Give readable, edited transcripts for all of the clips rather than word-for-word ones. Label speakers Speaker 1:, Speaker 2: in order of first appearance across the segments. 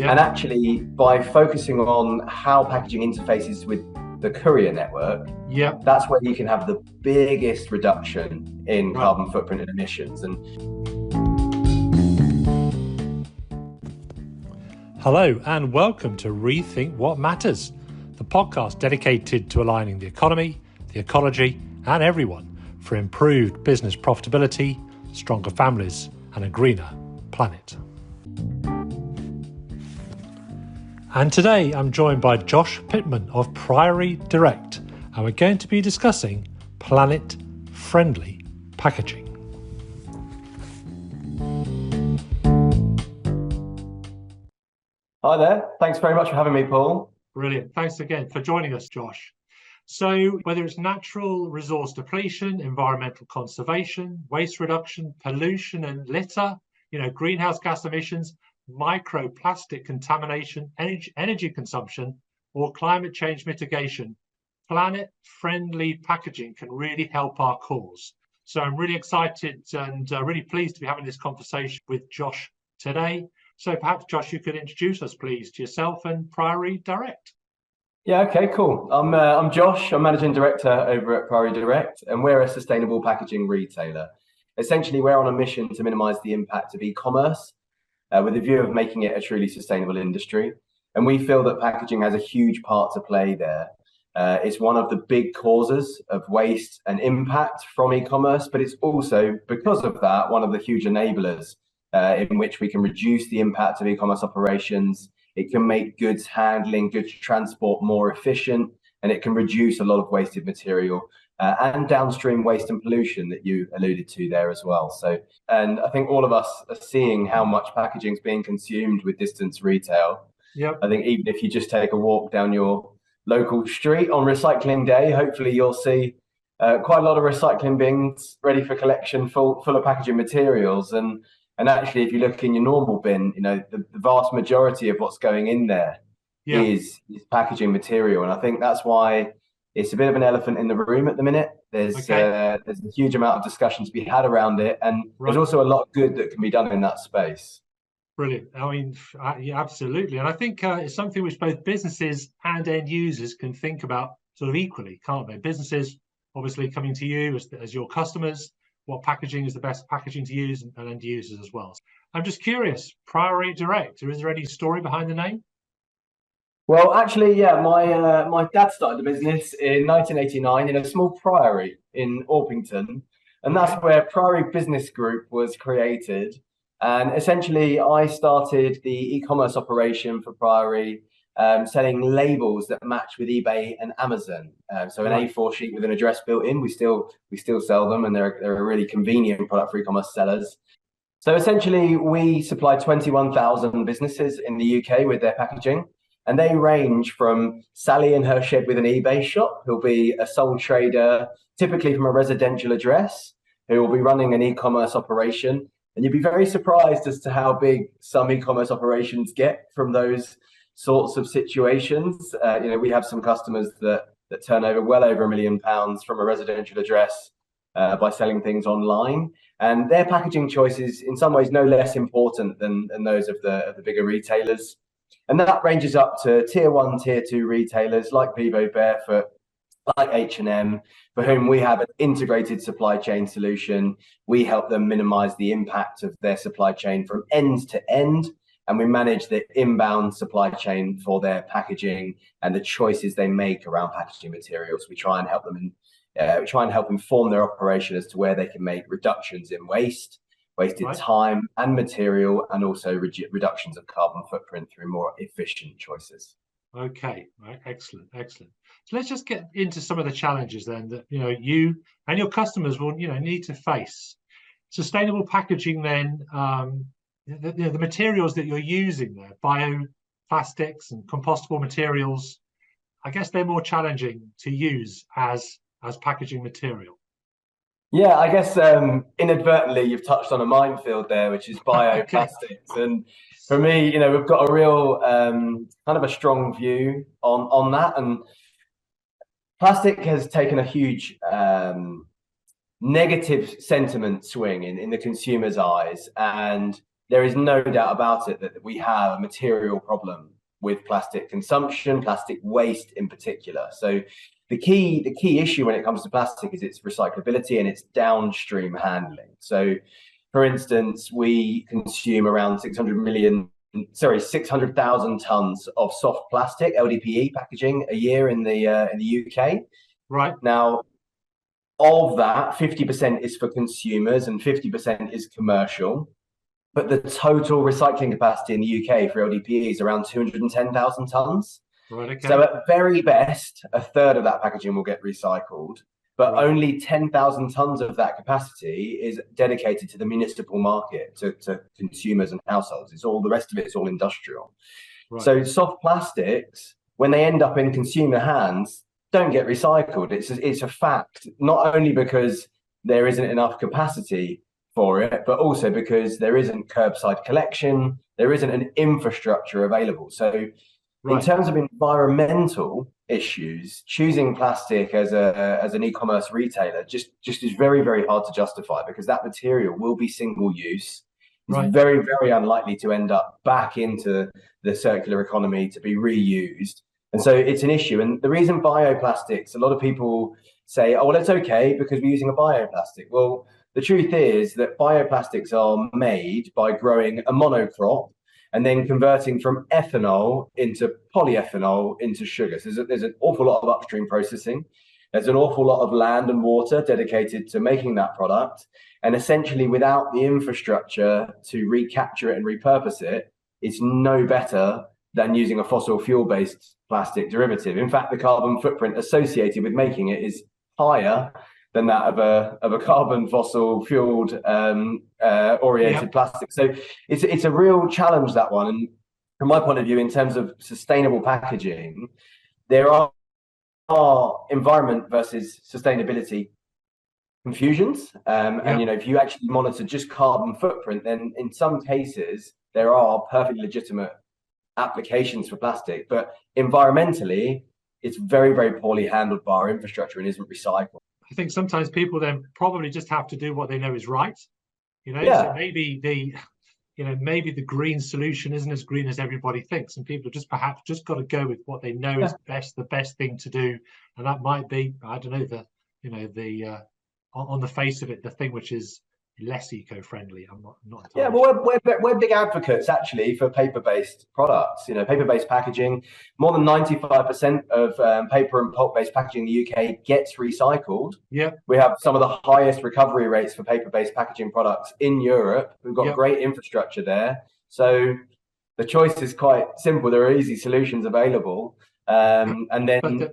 Speaker 1: And actually, by focusing on how packaging interfaces with the courier network, that's where you can have the biggest reduction in carbon footprint and emissions. And
Speaker 2: hello and welcome to Rethink What Matters, the podcast dedicated to aligning the economy, the ecology and everyone for improved business profitability, stronger families and a greener planet. And today I'm joined by Josh Pittman of Priory Direct, and we're going to be discussing planet-friendly packaging.
Speaker 1: Hi there. Thanks very much for having me, Paul.
Speaker 2: Brilliant. Thanks again for joining us, Josh. So whether it's natural resource depletion, environmental conservation, waste reduction, pollution and litter, greenhouse gas emissions, microplastic contamination, energy consumption, or climate change mitigation, planet-friendly packaging can really help our cause. So I'm really excited and really pleased to be having this conversation with Josh today. So perhaps, Josh, you could introduce us, please, to yourself and Priory Direct.
Speaker 1: Yeah, okay, cool. I'm Josh. I'm Managing Director over at Priory Direct, and we're a sustainable packaging retailer. Essentially, we're on a mission to minimise the impact of e-commerce with a view of making it a truly sustainable industry. And we feel that packaging has a huge part to play there. It's one of the big causes of waste and impact from e-commerce, but it's also, because of that, one of the huge enablers in which we can reduce the impact of e-commerce operations. It can make goods handling, goods transport more efficient, and it can reduce a lot of wasted material and downstream waste and pollution that you alluded to there as well. And I think all of us are seeing how much packaging is being consumed with distance retail. I think even if you just take a walk down your local street on recycling day, hopefully you'll see quite a lot of recycling bins ready for collection, full of packaging materials. And actually, if you look in your normal bin, the vast majority of what's going in there is packaging material. And I think that's why it's a bit of an elephant in the room at the minute. There's a huge amount of discussion to be had around it. And there's also a lot of good that can be done in that space.
Speaker 2: Brilliant. I mean, yeah, absolutely. And I think it's something which both businesses and end users can think about sort of equally, can't they? Businesses obviously coming to you as your customers, what packaging is the best packaging to use, and end users as well. I'm just curious, Priory Direct, is there any story behind the name?
Speaker 1: Well, actually, yeah, my dad started the business in 1989 in a small priory in Orpington, and that's where Priory Business Group was created. And essentially, I started the e-commerce operation for Priory, selling labels that match with eBay and Amazon. So an A4 sheet with an address built in, we still sell them, and they're a really convenient product for e-commerce sellers. So essentially, we supply 21,000 businesses in the UK with their packaging. And they range from Sally in her shed with an eBay shop, who'll be a sole trader, typically from a residential address, who will be running an e-commerce operation. And you'd be very surprised as to how big some e-commerce operations get from those sorts of situations. We have some customers that turn over well over £1 million from a residential address by selling things online. And their packaging choices, in some ways, no less important than those of the bigger retailers. And that ranges up to tier 1, tier 2 retailers like Vivo Barefoot, like H&M, for whom we have an integrated supply chain solution. We help them minimize the impact of their supply chain from end to end, and we manage the inbound supply chain for their packaging and the choices they make around packaging materials. We try and help them inform their operation as to where they can make reductions in wasted time and material, and also reductions of carbon footprint through more efficient choices.
Speaker 2: Okay, right, excellent. So let's just get into some of the challenges then that you and your customers will need to face. Sustainable packaging then, the materials that you're using there, bioplastics and compostable materials, I guess they're more challenging to use as packaging material.
Speaker 1: Yeah, I guess inadvertently you've touched on a minefield there, which is bioplastics. And for me, we've got a real kind of a strong view on that. And plastic has taken a huge negative sentiment swing in the consumer's eyes. And there is no doubt about it that we have a material problem with plastic consumption, plastic waste in particular. So the key issue when it comes to plastic is its recyclability and its downstream handling. So for instance, we consume around 600,000 tons of soft plastic LDPE packaging a year in the UK.
Speaker 2: Right.
Speaker 1: Now, of that, 50% is for consumers and 50% is commercial. But the total recycling capacity in the UK for LDPE is around 210,000 tons.
Speaker 2: Right, okay.
Speaker 1: So at very best, a third of that packaging will get recycled, but only 10,000 tons of that capacity is dedicated to the municipal market, to consumers and households. It's all, the rest of it's all industrial. Right. So soft plastics, when they end up in consumer hands, don't get recycled. It's a fact, not only because there isn't enough capacity for it, but also because there isn't curbside collection, there isn't an infrastructure available. So in terms of environmental issues, choosing plastic as an e-commerce retailer just is very, very hard to justify, because that material will be single use. It's very, very unlikely to end up back into the circular economy to be reused. And so it's an issue. And the reason bioplastics, a lot of people say, oh, well, it's okay because we're using a bioplastic. Well, the truth is that bioplastics are made by growing a monocrop and then converting from ethanol into polyethanol into sugar. So there's an awful lot of upstream processing. There's an awful lot of land and water dedicated to making that product. And essentially, without the infrastructure to recapture it and repurpose it, it's no better than using a fossil fuel-based plastic derivative. In fact, the carbon footprint associated with making it is higher than that of a carbon fossil fueled oriented plastic. So it's a real challenge, that one. And from my point of view, in terms of sustainable packaging, there are environment versus sustainability confusions. And if you actually monitor just carbon footprint, then in some cases there are perfectly legitimate applications for plastic, but environmentally it's very, very poorly handled by our infrastructure and isn't recycled.
Speaker 2: I think sometimes people then probably just have to do what they know is right. So maybe the green solution isn't as green as everybody thinks, and people perhaps just got to go with what they know is the best thing to do, and that might be, I don't know, on the face of it, the thing which is less eco-friendly. I'm not entirely
Speaker 1: well, we're big advocates actually for paper-based products. Paper-based packaging, more than 95% of paper and pulp-based packaging in the UK gets recycled. We have some of the highest recovery rates for paper-based packaging products in Europe. We've got great infrastructure there, so the choice is quite simple. There are easy solutions available, and then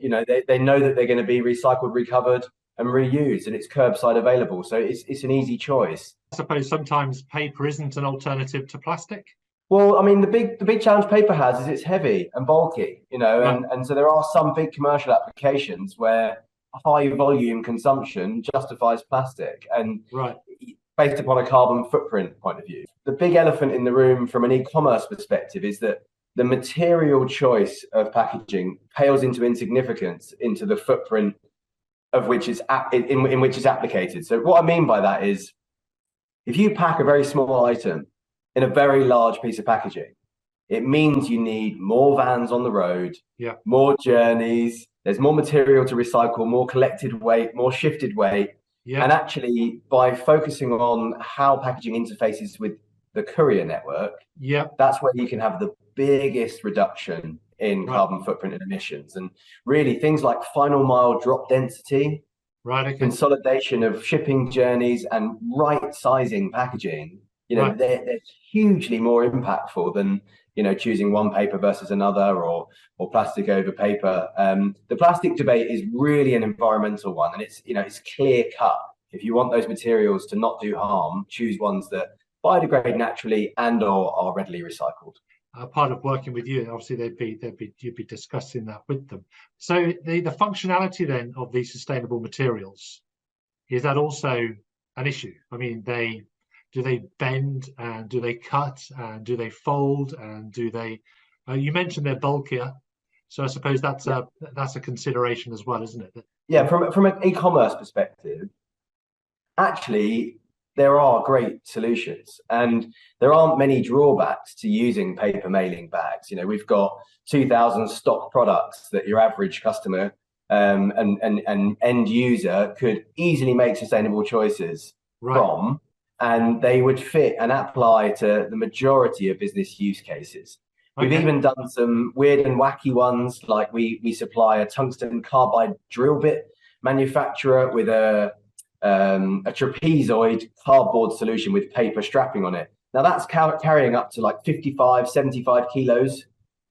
Speaker 1: they know that they're going to be recycled, recovered and reused, and it's curbside available, so it's an easy choice.
Speaker 2: I suppose sometimes paper isn't an alternative to plastic.
Speaker 1: Well, I mean, the big challenge paper has is it's heavy and bulky, and so there are some big commercial applications where high volume consumption justifies plastic, and based upon a carbon footprint point of view. The big elephant in the room from an e-commerce perspective is that the material choice of packaging pales into insignificance into the footprint of which is in which it's applicated. So what I mean by that is, if you pack a very small item in a very large piece of packaging, it means you need more vans on the road, more journeys, there's more material to recycle, more collected weight, more shifted weight. And actually, by focusing on how packaging interfaces with the courier network, that's where you can have the biggest reduction in carbon footprint and emissions. And really things like final mile drop density, consolidation of shipping journeys, and right sizing packaging, they're hugely more impactful than choosing one paper versus another, or plastic over paper. The plastic debate is really an environmental one, and it's clear cut. If you want those materials to not do harm, choose ones that biodegrade naturally and or are readily recycled.
Speaker 2: Part of working with you, obviously you'd be discussing that with them. So the functionality then of these sustainable materials, is that also an issue? I mean, do they bend, and do they cut, and do they fold, and do they? You mentioned they're bulkier, so I suppose that's a consideration as well, isn't it?
Speaker 1: Yeah, from an e-commerce perspective, actually, there are great solutions, and there aren't many drawbacks to using paper mailing bags. We've got 2,000 stock products that your average customer and end user could easily make sustainable choices from, and they would fit and apply to the majority of business use cases. We've even done some weird and wacky ones, like we supply a tungsten carbide drill bit manufacturer with a trapezoid cardboard solution with paper strapping on it. Now that's carrying up to like 55, 75 kilos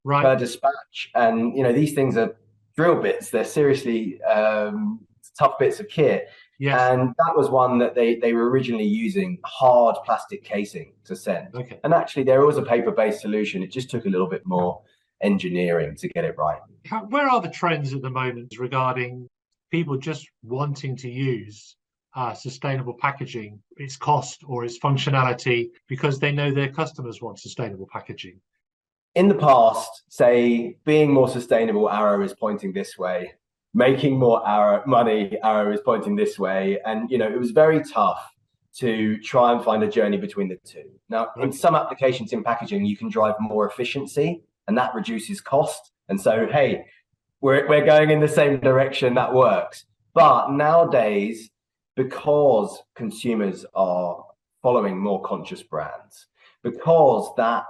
Speaker 1: per dispatch. And, these things are drill bits. They're seriously tough bits of kit.
Speaker 2: Yes.
Speaker 1: And that was one that they were originally using hard plastic casing to send. And actually there was a paper-based solution. It just took a little bit more engineering to get it right.
Speaker 2: Where are the trends at the moment regarding people just wanting to use sustainable packaging, its cost or its functionality, because they know their customers want sustainable packaging?
Speaker 1: In the past, say, being more sustainable, arrow is pointing this way. Making more money, arrow is pointing this way. And, it was very tough to try and find a journey between the two. Now, in some applications in packaging, you can drive more efficiency and that reduces cost. And so, hey, we're going in the same direction, that works. But nowadays, because consumers are following more conscious brands, because that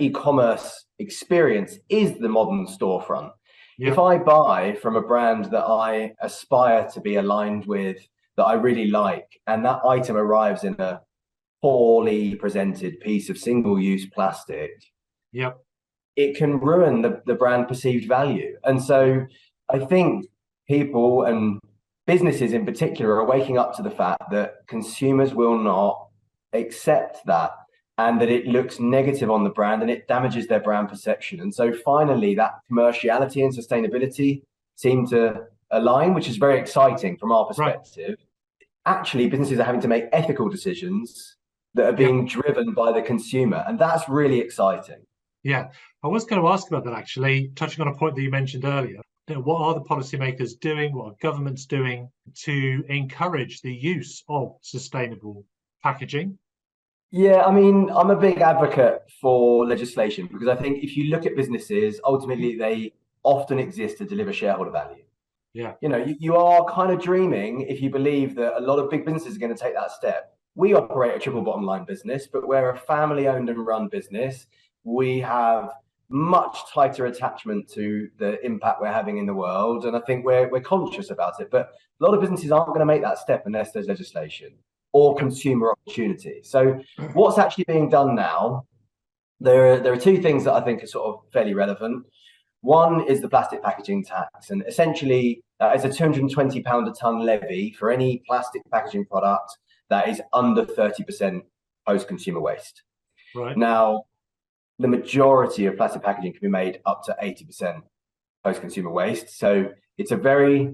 Speaker 1: e-commerce experience is the modern storefront. If I buy from a brand that I aspire to be aligned with, that I really like, and that item arrives in a poorly presented piece of single-use plastic, it can ruin the brand perceived value. And so I think people and businesses in particular are waking up to the fact that consumers will not accept that, and that it looks negative on the brand and it damages their brand perception. And so finally, that commerciality and sustainability seem to align, which is very exciting from our perspective. Actually, businesses are having to make ethical decisions that are being driven by the consumer, and that's really exciting.
Speaker 2: Yeah, I was going to ask about that, actually, touching on a point that you mentioned earlier. What are the policymakers doing, what are governments doing to encourage the use of sustainable packaging?
Speaker 1: Yeah, I mean, I'm a big advocate for legislation because I think if you look at businesses, ultimately they often exist to deliver shareholder value.
Speaker 2: Yeah.
Speaker 1: You are kind of dreaming if you believe that a lot of big businesses are going to take that step. We operate a triple bottom line business, but we're a family owned and run business. We have much tighter attachment to the impact we're having in the world. And I think we're conscious about it. But a lot of businesses aren't going to make that step unless there's legislation or consumer opportunity. So what's actually being done now, there are two things that I think are sort of fairly relevant. One is the plastic packaging tax, and essentially that is a £220 a tonne levy for any plastic packaging product that is under 30% post-consumer waste. Now, the majority of plastic packaging can be made up to 80% post-consumer waste. So it's a very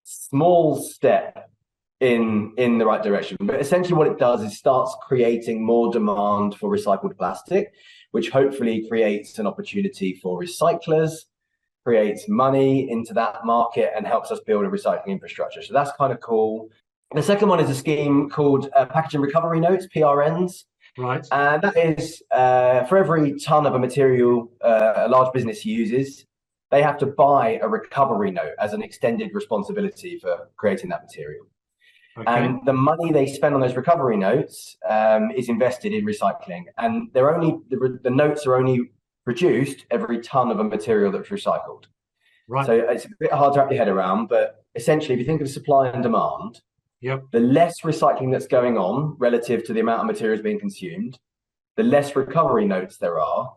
Speaker 1: small step in the right direction. But essentially what it does is starts creating more demand for recycled plastic, which hopefully creates an opportunity for recyclers, creates money into that market, and helps us build a recycling infrastructure. So that's kind of cool. The second one is a scheme called packaging recovery notes, PRNs. And that is for every ton of a material a large business uses, they have to buy a recovery note as an extended responsibility for creating that material. And the money they spend on those recovery notes is invested in recycling. And the notes are only produced every ton of a material that's recycled. So it's a bit hard to wrap your head around, but essentially, if you think of supply and demand, the less recycling that's going on relative to the amount of materials being consumed, the less recovery notes there are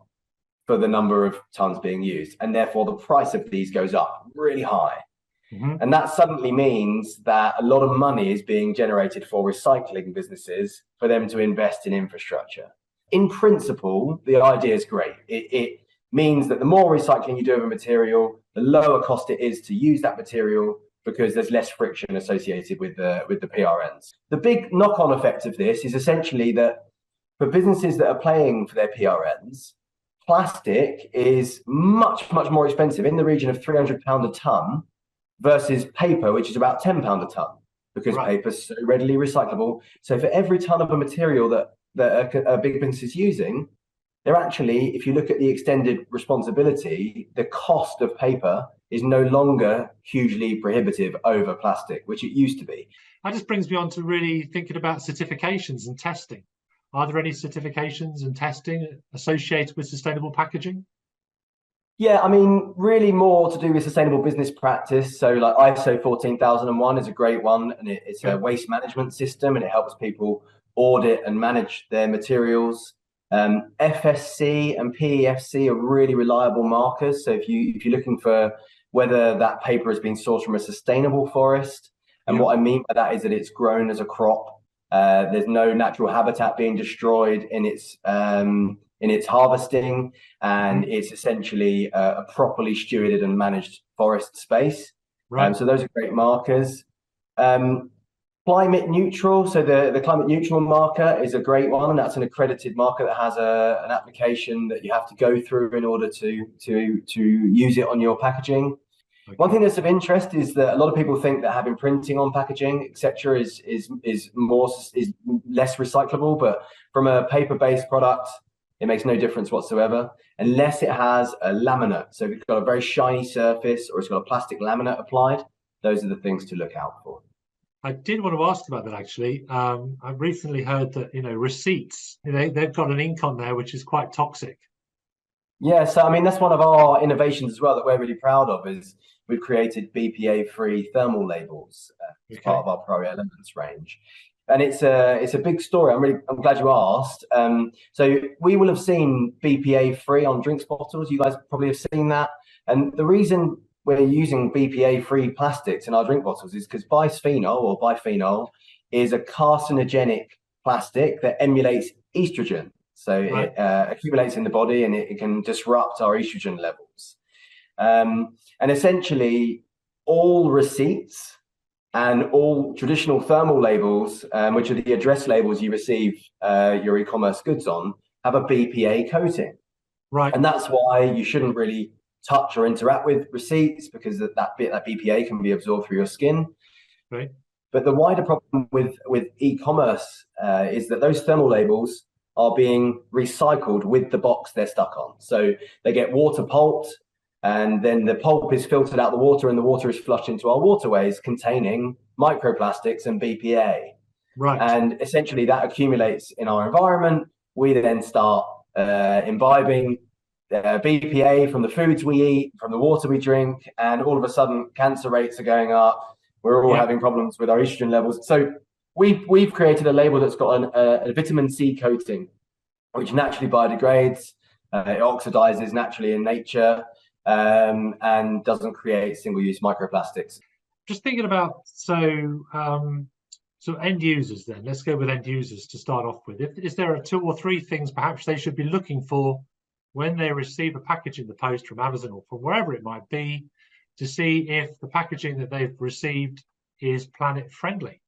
Speaker 1: for the number of tons being used. And therefore, the price of these goes up really high. And that suddenly means that a lot of money is being generated for recycling businesses for them to invest in infrastructure. In principle, the idea is great. It means that the more recycling you do of a material, the lower cost it is to use that material because there's less friction associated with the PRNs. The big knock-on effect of this is essentially that for businesses that are paying for their PRNs, plastic is much, much more expensive, in the region of £300 a tonne, versus paper, which is about £10 a tonne. because paper's so readily recyclable. So for every ton of a material that a big business is using, they're actually, if you look at the extended responsibility, the cost of paper is no longer hugely prohibitive over plastic, which it used to be.
Speaker 2: That just brings me on to really thinking about certifications and testing. Are there any certifications and testing associated with sustainable packaging?
Speaker 1: Yeah, I mean, really more to do with sustainable business practice. So like ISO 14001 is a great one, and it's a waste management system, and it helps people audit and manage their materials. FSC and PEFC are really reliable markers. So if you're looking for whether that paper has been sourced from a sustainable forest, and what I mean by that is that it's grown as a crop. There's no natural habitat being destroyed in its harvesting, and it's essentially a properly stewarded and managed forest space. So those are great markers. Climate neutral, so the climate neutral marker is a great one, and that's an accredited marker that has an application that you have to go through in order to use it on your packaging. One thing that's of interest is that a lot of people think that having printing on packaging, etc., is less recyclable, but from a paper-based product, it makes no difference whatsoever, unless it has a laminate. So if it's got a very shiny surface or it's got a plastic laminate applied, those are the things to look out for.
Speaker 2: I did want to ask about that, actually. I've recently heard that, receipts, they've got an ink on there, which is quite toxic.
Speaker 1: Yeah, so I mean, that's one of our innovations as well that we're really proud of, is we've created BPA-free thermal labels as part of our Priority Elements range. And it's a big story. I'm glad you asked. So we will have seen BPA-free on drinks bottles. You guys probably have seen that. And the reason we're using BPA-free plastics in our drink bottles is because biphenol is a carcinogenic plastic that emulates estrogen. So it accumulates in the body, and it can disrupt our estrogen levels. And essentially, all receipts and all traditional thermal labels, which are the address labels you receive your e-commerce goods on, have a BPA coating. And that's why you shouldn't really touch or interact with receipts, because that BPA can be absorbed through your skin. But the wider problem with e-commerce is that those thermal labels are being recycled with the box they're stuck on. So they get water pulped, and then the pulp is filtered out the water, and the water is flushed into our waterways containing microplastics and BPA. And essentially that accumulates in our environment. We then start imbibing BPA from the foods we eat, from the water we drink, and all of a sudden cancer rates are going up. We're all having problems with our estrogen levels. So we've created a label that's got a vitamin C coating, which naturally biodegrades. It oxidizes naturally in nature, and doesn't create single-use microplastics.
Speaker 2: Just thinking about, so end users then. Let's go with end users to start off with. Is there 2 or 3 things perhaps they should be looking for when they receive a package in the post from Amazon or from wherever it might be, to see if the packaging that they've received is planet friendly?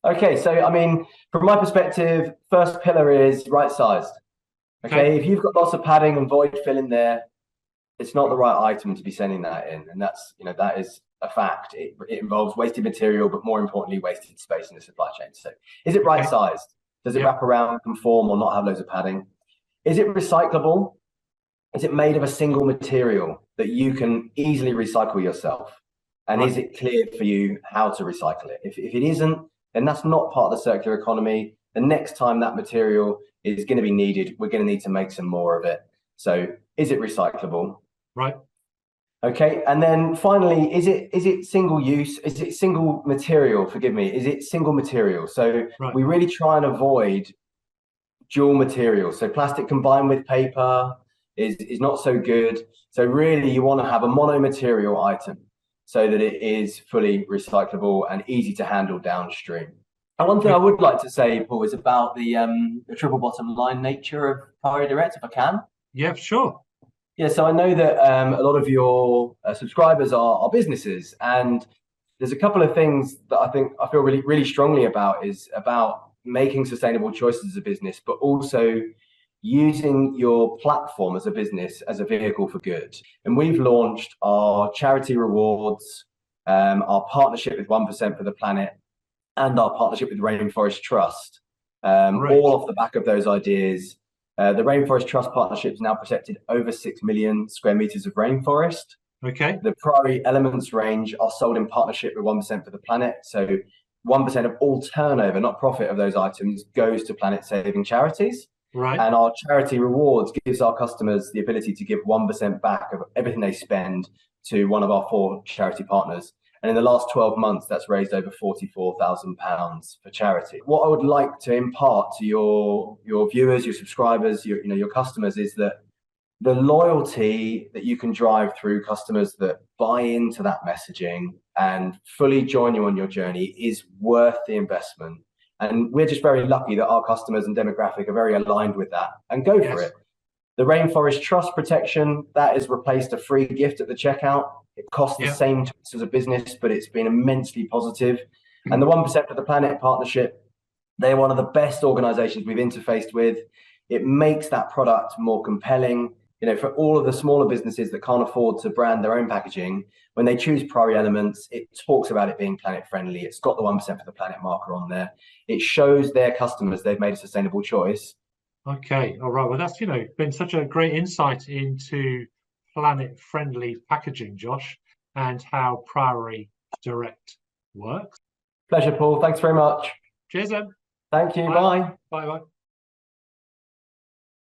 Speaker 2: Okay,
Speaker 1: so I mean, from my perspective, first pillar is right-sized. Okay, if you've got lots of padding and void fill in there, it's not the right item to be sending that in, and that's that is a fact. It involves wasted material, but more importantly, wasted space in the supply chain. So, is it right-sized? Does it wrap around, conform, or not have loads of padding? Is it recyclable? Is it made of a single material that you can easily recycle yourself? And is it clear for you how to recycle it? If it isn't, then that's not part of the circular economy. The next time that material is going to be needed, we're going to need to make some more of it. So is it recyclable? Okay, and then finally, is it single use? Is it single material? Forgive me. Is it single material? So we really try and avoid dual materials. So plastic combined with paper is not so good. So really, you want to have a mono-material item so that it is fully recyclable and easy to handle downstream. And one thing I would like to say, Paul, is about the triple bottom line nature of Priority Direct, if I can.
Speaker 2: Yeah, sure.
Speaker 1: Yeah, so I know that a lot of your subscribers are businesses, and there's a couple of things that I feel really, really strongly about, is about making sustainable choices as a business, but also using your platform as a business as a vehicle for good. And we've launched our charity rewards, our partnership with 1% for the Planet, and our partnership with Rainforest Trust.
Speaker 2: Right.
Speaker 1: All off the back of those ideas. The Rainforest Trust partnership has now protected over 6 million square meters of rainforest.
Speaker 2: Okay.
Speaker 1: The Priory Elements range are sold in partnership with 1% for the Planet. So 1% of all turnover, not profit, of those items goes to planet-saving charities.
Speaker 2: Right.
Speaker 1: And our charity rewards gives our customers the ability to give 1% back of everything they spend to one of our 4 charity partners. And in the last 12 months, that's raised over £44,000 for charity. What I would like to impart to your viewers, your subscribers, your customers, is that the loyalty that you can drive through customers that buy into that messaging and fully join you on your journey is worth the investment. And we're just very lucky that our customers and demographic are very aligned with that and go for it. The Rainforest Trust protection, that has replaced a free gift at the checkout. It costs the same to us as a business, but it's been immensely positive. And the 1% for the Planet partnership, they're one of the best organizations we've interfaced with. It makes that product more compelling. For all of the smaller businesses that can't afford to brand their own packaging, when they choose Priory Elements, it talks about it being planet friendly. It's got the 1% for the Planet marker on there. It shows their customers they've made a sustainable choice.
Speaker 2: Okay, all right. Well, that's been such a great insight into planet-friendly packaging, Josh, and how Priory Direct works.
Speaker 1: Pleasure, Paul. Thanks very much.
Speaker 2: Cheers, then.
Speaker 1: Thank you. Bye.
Speaker 2: Bye. Bye.